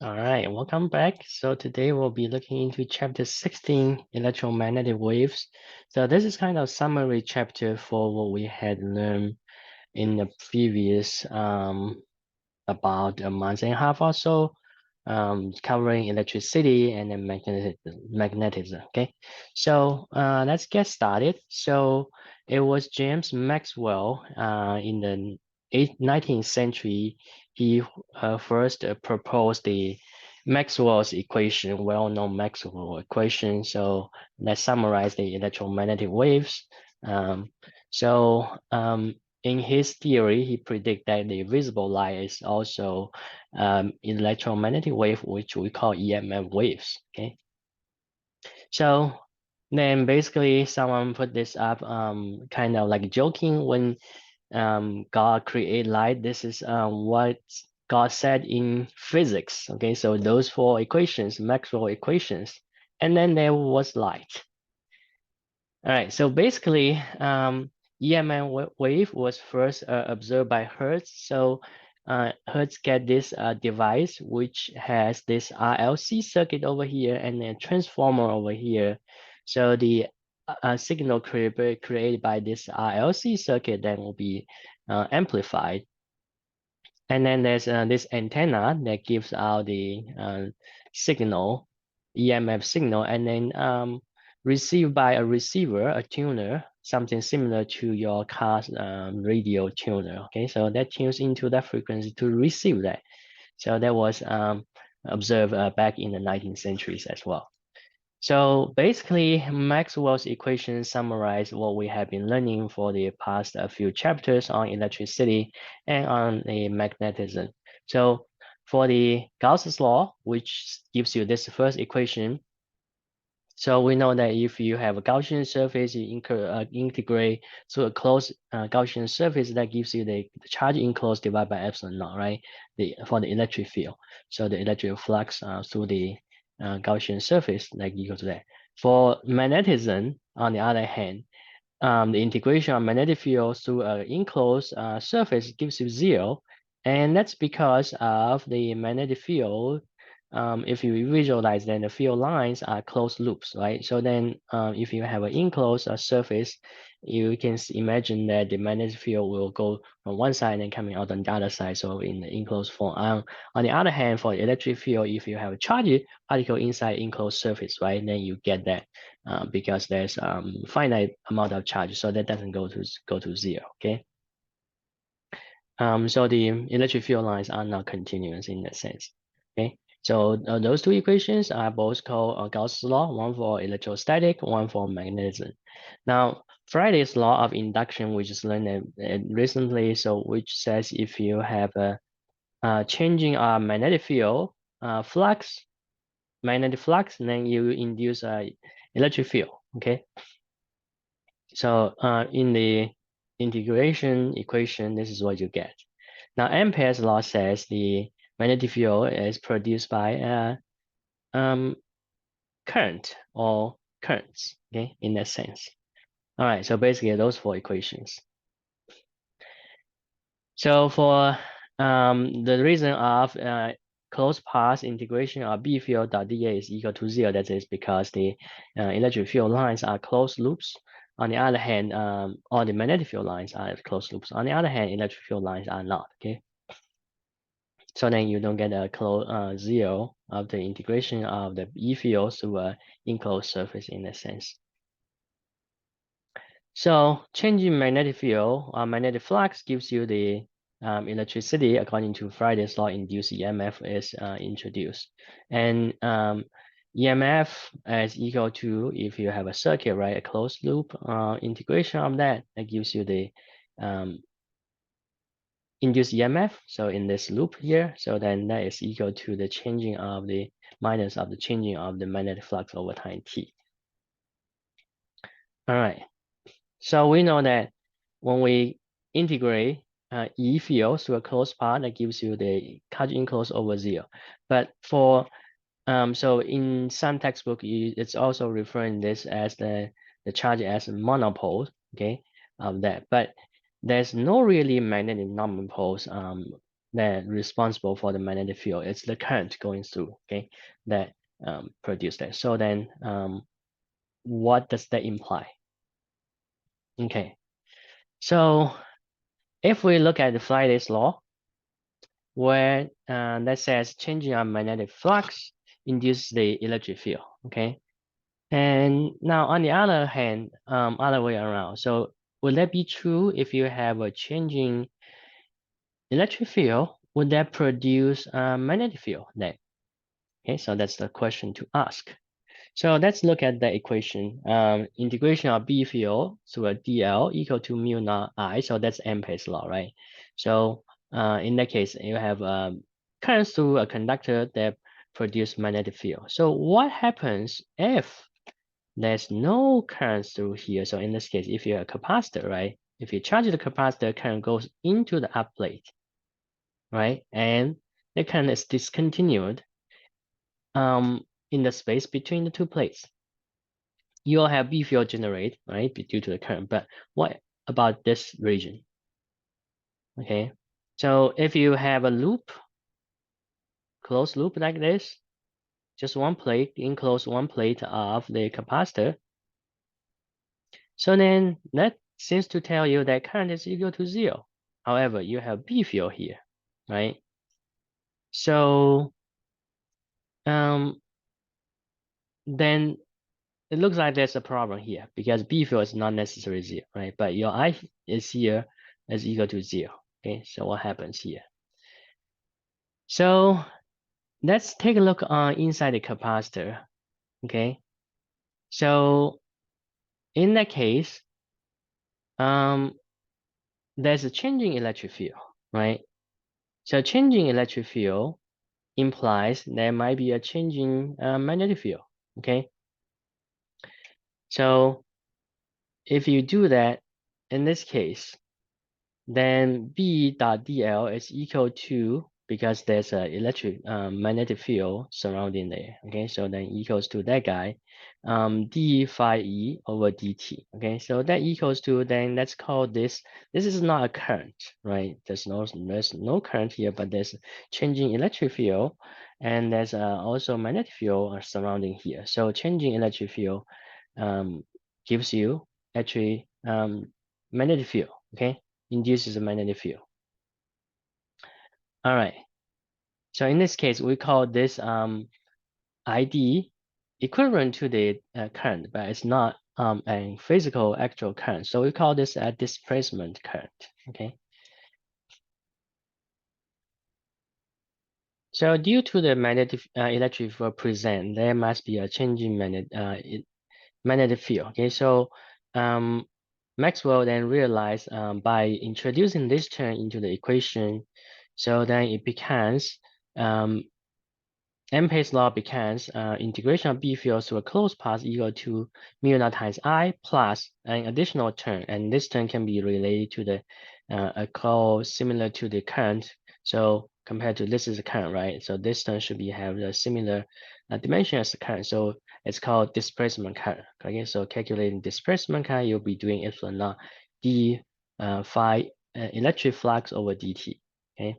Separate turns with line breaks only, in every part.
All right, welcome back. So today we'll be looking into chapter 16, electromagnetic waves. So this is kind of summary chapter for what we had learned in the previous about a month and a half or so, covering electricity and then magnetism. Okay, so let's get started. So it was James Maxwell in the 19th century. He first proposed the Maxwell's equation, well-known Maxwell equation. So let's summarize the electromagnetic waves. Um, so in his theory, he predicted that the visible light is also electromagnetic wave, which we call EMF waves. Okay, so then basically someone put this up, kind of like joking when God create light. This is what God said in physics. Okay, so those four equations, Maxwell equations, and then there was light. All right, so basically, EMF wave was first observed by Hertz. So Hertz get this device which has this RLC circuit over here and a transformer over here. So the signal created by this RLC circuit then will be amplified. And then there's this antenna that gives out the signal, EMF signal, and then received by a receiver, a tuner, something similar to your car's radio tuner. Okay, so that tunes into that frequency to receive that. So that was observed back in the 19th centuries as well. So basically, Maxwell's equations summarize what we have been learning for the past few chapters on electricity and on the magnetism. So for the Gauss's law, which gives you this first equation, so we know that if you have a Gaussian surface, you integrate to a closed Gaussian surface, that gives you the charge enclosed divided by epsilon naught, right? For the electric field. So the electric flux through the Gaussian surface, like equal to that. For magnetism, on the other hand, the integration of magnetic field through an enclosed surface gives you zero. And that's because of the magnetic field. If you visualize, then the field lines are closed loops, right? So then if you have an enclosed surface, you can imagine that the magnetic field will go from one side and coming out on the other side. So in the enclosed form. On the other hand, for the electric field, if you have a charge particle inside enclosed surface, right, then you get that because there's finite amount of charge, so that doesn't go to zero. Okay. So the electric field lines are not continuous in that sense. Okay. So those two equations are both called Gauss's law, one for electrostatic, one for magnetism. Now, Faraday's law of induction, we just learned recently, so which says if you have a changing magnetic field flux, magnetic flux, then you induce a electric field. Okay. So in the integration equation, this is what you get. Now, Ampere's law says the magnetic field is produced by current or currents, okay, in that sense. All right, so basically those four equations. So for the reason of closed path integration of B field dot dA is equal to zero, that is because the electric field lines are closed loops. On the other hand, all the magnetic field lines are closed loops. On the other hand, electric field lines are not, okay? So then you don't get a zero of the integration of the E field through a enclosed surface in that sense. So changing magnetic field, magnetic flux gives you the electricity according to Faraday's law. Induced EMF is introduced, and EMF is equal to, if you have a circuit, right, a closed loop integration of that gives you the induced EMF. So in this loop here, so then that is equal to the changing of the minus of the changing of the magnetic flux over time t. All right. So we know that when we integrate E field through a closed path, that gives you the charge enclosed over zero. But for so in some textbook, it's also referring this as the charge as monopole, okay, of that. But there's no really magnetic non-poles that responsible for the magnetic field. It's the current going through, okay, that produce that. So then what does that imply? Okay, so if we look at the Faraday's law, where that says changing our magnetic flux induces the electric field, okay? And now on the other hand, other way around. So would that be true if you have a changing electric field? Would that produce a magnetic field then? Okay, so that's the question to ask. So let's look at the equation. Integration of B field through a dl equal to mu naught I. So that's Ampere's law, right? So in that case, you have current through a conductor that produce magnetic field. So what happens if there's no current through here? So in this case, if you're a capacitor, right? If you charge the capacitor, current goes into the up plate, right? And the current is discontinued in the space between the two plates. You'll have B field generate, right, due to the current. But what about this region? Okay, so if you have a loop, closed loop like this, just one plate, enclose one plate of the capacitor. So then that seems to tell you that current is equal to 0. However, you have B field here, right? So then it looks like there's a problem here because B field is not necessarily 0, right? But your I is here is equal to 0. Okay, so what happens here? So let's take a look on inside the capacitor. Okay, so in that case, there's a changing electric field, right? So changing electric field implies there might be a changing magnetic field. Okay, so if you do that, in this case, then B dot dl is equal to, because there's a electric magnetic field surrounding there, okay, so then equals to that guy, d phi e over dt, okay, so that equals to, then let's call this is not a current, right? There's no current here, but there's changing electric field, and there's also magnetic field surrounding here. So changing electric field gives you actually magnetic field, okay, induces a magnetic field. All right. So in this case, we call this ID equivalent to the current, but it's not a physical actual current. So we call this a displacement current. Okay. So due to the magnetic electric field present, there must be a changing magnetic field. Okay. So Maxwell then realized by introducing this term into the equation, so then it becomes Ampere's law becomes integration of B field through a closed path equal to mu naught times I plus an additional term, and this term can be related to the a call similar to the current. So compared to this is the current, right? So this term should be have a similar dimension as the current. So it's called displacement current. Okay, so calculating displacement current, you'll be doing epsilon naught d phi electric flux over dt. Okay.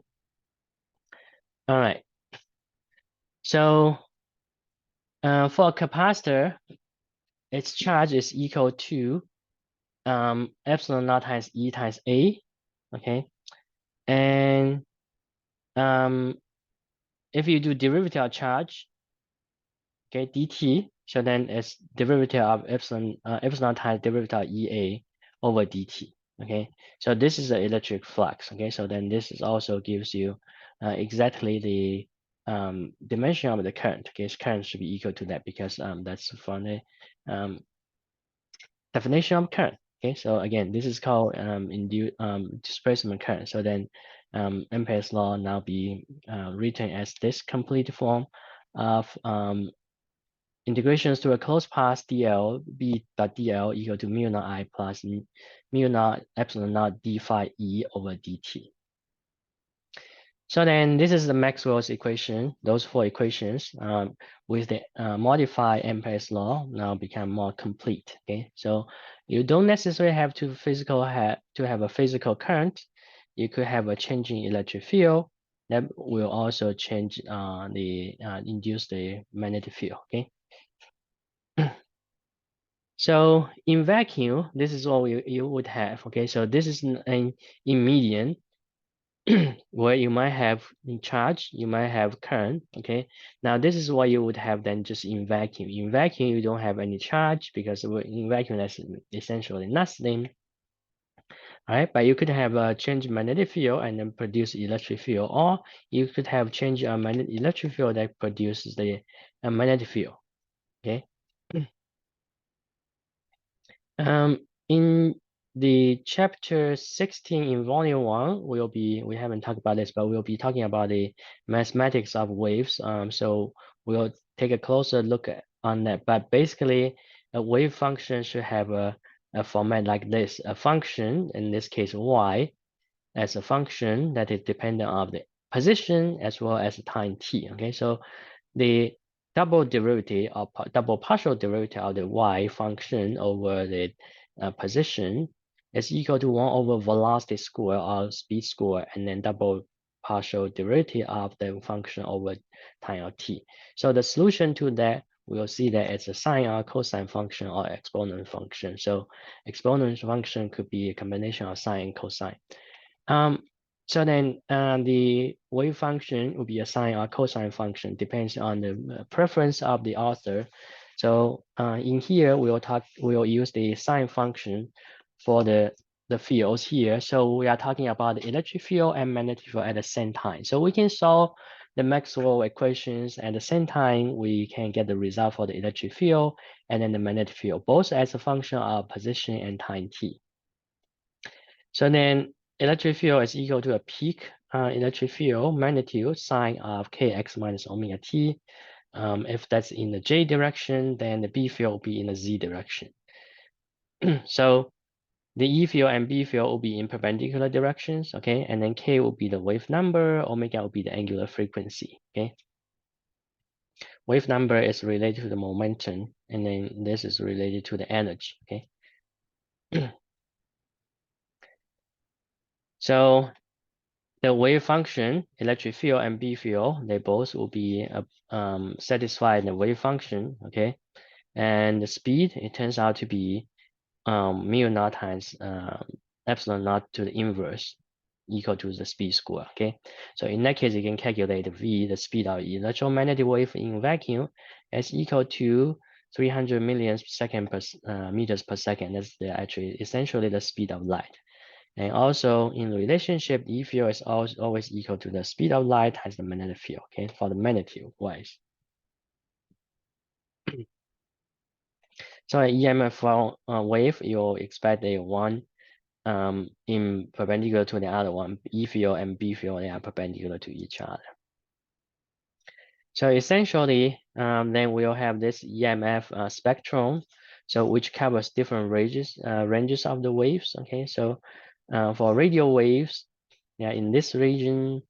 All right. So for a capacitor, its charge is equal to epsilon naught times E times A, okay? And if you do derivative of charge, okay, dt, so then it's derivative of epsilon times derivative of EA over dt, okay? So this is the electric flux, okay? So then this is also gives you exactly the dimension of the current, okay? So current should be equal to that because that's from the definition of current. Okay, so again, this is called displacement current. So then Ampere's law now be written as this complete form of integrations to a closed path dl b dot dl equal to mu naught I plus mu naught epsilon naught d phi e over dt. So then this is the Maxwell's equation, those four equations with the modified Ampere's law now become more complete. Okay, so you don't necessarily have to have a physical current. You could have a changing electric field, that will also change induce the magnetic field. Okay. So in vacuum, this is what you would have. Okay, so this is an in medium where you might have in charge, you might have current. Okay, now this is what you would have then just in vacuum. In vacuum, you don't have any charge because in vacuum that's essentially nothing. All right, but you could have a change magnetic field and then produce electric field, or you could have change a magnetic electric field that produces the magnetic field. Okay. In the chapter 16 in volume 1, we haven't talked about this, but we'll be talking about the mathematics of waves. So we'll take a closer look on that. But basically, a wave function should have a format like this: a function, in this case y, as a function that is dependent on the position as well as time t. Okay, so the double derivative or double partial derivative of the y function over the position is equal to 1 over velocity square or speed square, and then double partial derivative of the function over time of t. So the solution to that, we'll see that it's a sine or cosine function or exponent function. So exponent function could be a combination of sine and cosine. Um, so then the wave function will be a sine or cosine function, depends on the preference of the author. So in here, we'll use the sine function for the fields here. So we are talking about the electric field and magnetic field at the same time. So we can solve the Maxwell equations at the same time. We can get the result for the electric field and then the magnetic field, both as a function of position and time t. So then electric field is equal to a peak electric field magnitude sine of kx minus omega t. If that's in the j direction, then the B field will be in the z direction. So the E field and B field will be in perpendicular directions, okay? And then K will be the wave number, omega will be the angular frequency, okay? Wave number is related to the momentum, and then this is related to the energy, okay? So the wave function, electric field and B field, they both will be satisfied in the wave function, okay? And the speed, it turns out to be mu naught times epsilon naught to the inverse equal to the speed square, okay? So in that case, you can calculate V, the speed of electromagnetic wave in vacuum, is equal to 300 million second per meters per second. That's actually essentially the speed of light. And also in relationship, E field is always equal to the speed of light times the magnetic field, okay, for the magnitude wise. So an EMF wave, you'll expect a one in perpendicular to the other one. E field and B field, they are perpendicular to each other. So essentially, then we'll have this EMF spectrum, so which covers different ranges of the waves. Okay, so for radio waves, yeah, in this region,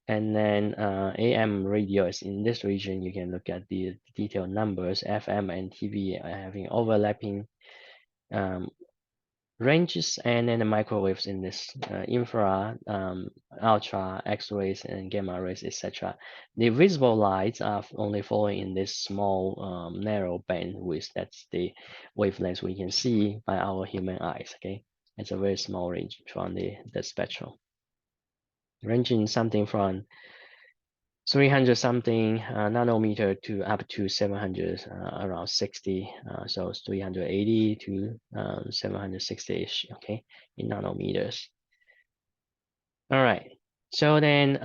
and then AM radio is in this region. You can look at the detailed numbers. FM and TV are having overlapping ranges, and then the microwaves in this infra, ultra, X-rays, and gamma rays, etc. The visible lights are only falling in this small narrow bandwidth. That's the wavelengths we can see by our human eyes. Okay, it's a very small range from the spectrum, ranging something from 300 something nanometer to up to 700, around 60. So it's 380 to 760-ish, okay, in nanometers. All right. So then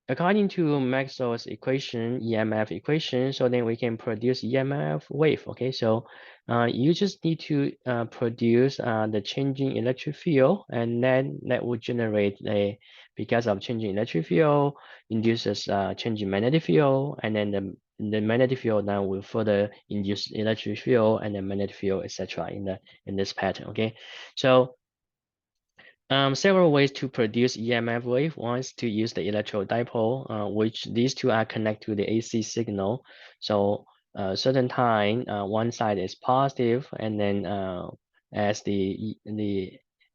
according to Maxwell's equation, EMF equation, so then we can produce EMF wave. Okay, so you just need to produce the changing electric field, and then that would generate because of changing electric field, induces changing magnetic field, and then the magnetic field now will further induce electric field and then magnetic field, etc. in this pattern. Okay, so several ways to produce EMF wave. One is to use the electrodipole, which these two are connected to the AC signal. So certain time, one side is positive, and then as the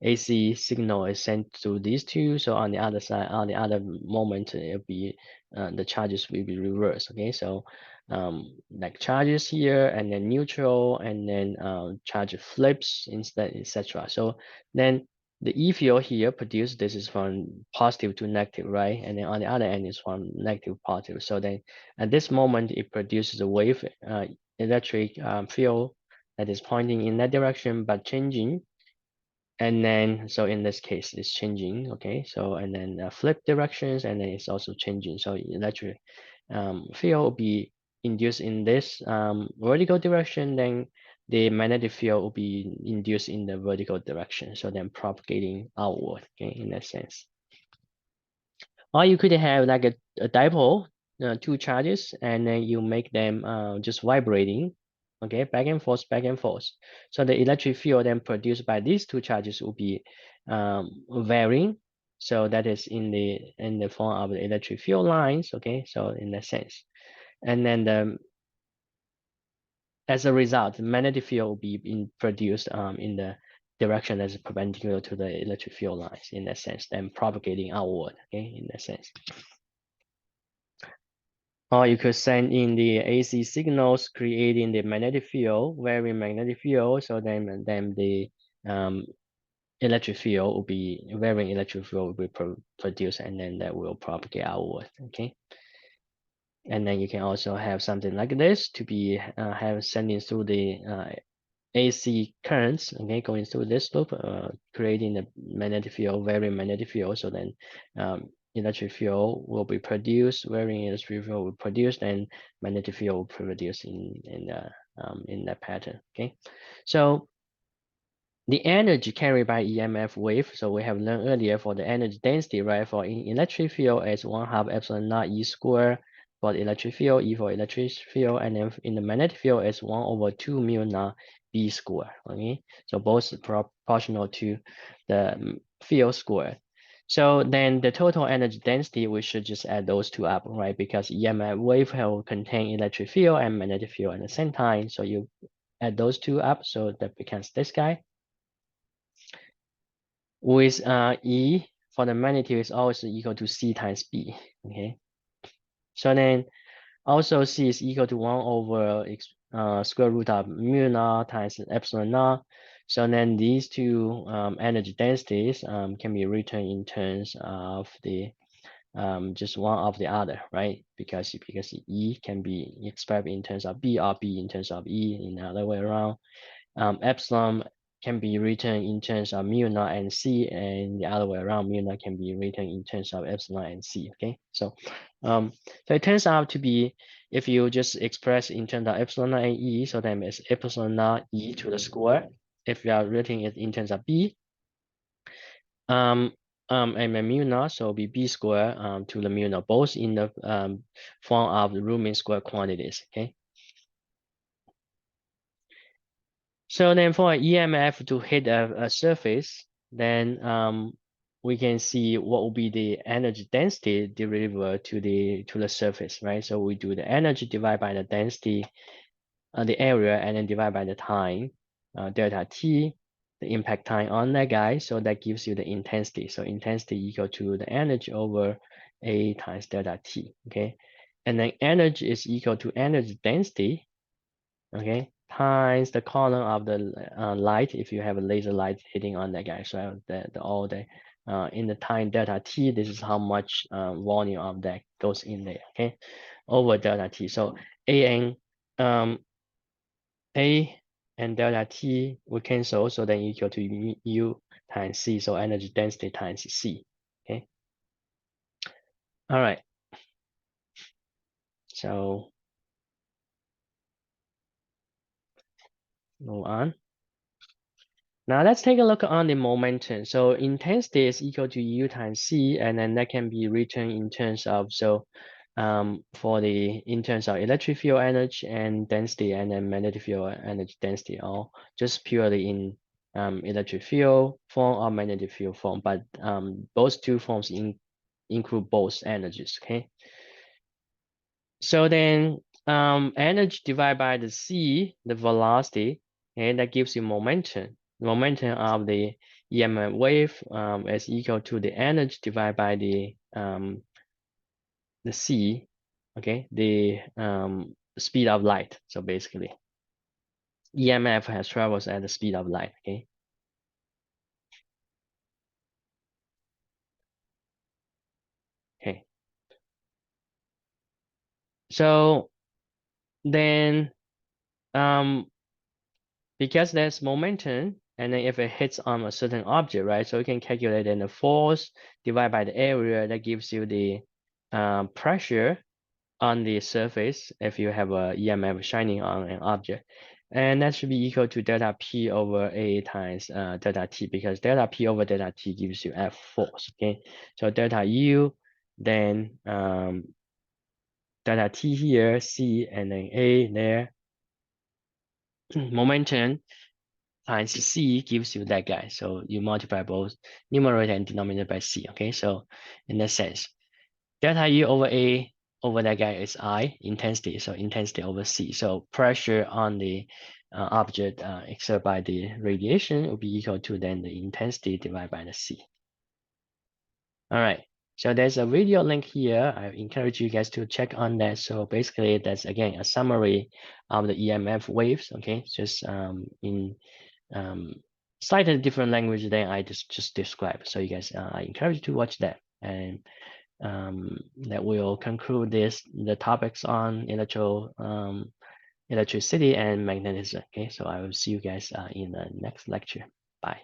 AC signal is sent to these two. So on the other side, on the other moment, it'll be the charges will be reversed. Okay, so like charges here, and then neutral, and then charge flips instead, etc. So then the E field here produced, this is from positive to negative, right? And then on the other end is from negative to positive. So then at this moment, it produces a wave electric field that is pointing in that direction but changing. And then so in this case it's changing. Okay, so and then flip directions, and then it's also changing. So electric field will be induced in this vertical direction, then the magnetic field will be induced in the vertical direction, so then propagating outward. Okay, in that sense. Or you could have like a dipole, two charges, and then you make them just vibrating, okay, back and forth, back and forth. So the electric field then produced by these two charges will be varying. So that is in the form of the electric field lines, okay. So in that sense, and then as a result, the magnetic field will be produced in the direction that is perpendicular to the electric field lines, in that sense, then propagating outward, okay, in that sense. Or you could send in the AC signals, creating the magnetic field, varying magnetic field. So then the electric field will be varying electric field will be produced, and then that will propagate outward. Okay. And then you can also have something like this to be have sending through the AC currents, okay, going through this loop, creating the magnetic field, varying magnetic field. So then electric field will be produced, varying electric field will be produced, and magnetic field will be produced in that pattern. Okay, so the energy carried by EMF wave. So we have learned earlier for the energy density, right? For in electric field is 1/2 epsilon naught E square for the electric field, E for electric field, and then in the magnetic field is 1/2 mu naught B square. Okay, so both proportional to the field square. So then the total energy density, we should just add those two up, right? Because EMF wave will contain electric field and magnetic field at the same time. So you add those two up, so that becomes this guy. With E for the magnitude is always equal to C times B. Okay. So then also C is equal to 1/, square root of mu naught times epsilon naught. So then these two energy densities can be written in terms of the just one of the other, right? Because E can be expressed in terms of B, or B in terms of E, in the other way around. Epsilon can be written in terms of mu naught and C, and the other way around, mu naught can be written in terms of epsilon and C. Okay, so so it turns out to be, if you just express in terms of epsilon naught and E, so then it's epsilon naught E to the square. If you are writing it in terms of B, and mu naught, so be B square to the mu naught, both in the form of the root mean square quantities. Okay. So then for EMF to hit a surface, then we can see what will be the energy density delivered to the surface, right? So we do the energy divided by the density, the area, and then divide by the time, delta T, the impact time on that guy. So that gives you the intensity. So intensity equal to the energy over A times delta T, okay? And then energy is equal to energy density, okay, times the column of the light, if you have a laser light hitting on that guy. So all the in the time delta T, this is how much volume of that goes in there, okay, over delta T. So um, A and delta T will cancel, so then equal to U times C, so energy density times C, okay. All right, so move on. Now let's take a look on the momentum. So intensity is equal to U times C, and then that can be written in terms of, so in terms of electric field energy and density, and then magnetic field energy density, or just purely in electric field form or magnetic field form. But those two forms include both energies, okay? So then energy divided by the C, the velocity, and that gives you momentum. The momentum of the EMF wave is equal to the energy divided by the c, okay, the speed of light. So basically, EMF has travels at the speed of light. Okay. So then, because there's momentum, and then if it hits on a certain object, right? So you can calculate then the force divided by the area that gives you the pressure on the surface if you have a EMF shining on an object. And that should be equal to delta P over A times delta T, because delta P over delta T gives you F force, okay? So delta U, then delta T here, C, and then A there. Momentum times C gives you that guy. So you multiply both numerator and denominator by C, okay? So in that sense, delta U over A over that guy is I, intensity, so intensity over C. So pressure on the object exerted by the radiation will be equal to then the intensity divided by the C. All right, so there's a video link here. I encourage you guys to check on that. So basically that's again a summary of the EMF waves, okay? Just in slightly different language than I just described. So you guys, I encourage you to watch that. And that will conclude the topics on electricity and magnetism. Okay, so I will see you guys in the next lecture. Bye.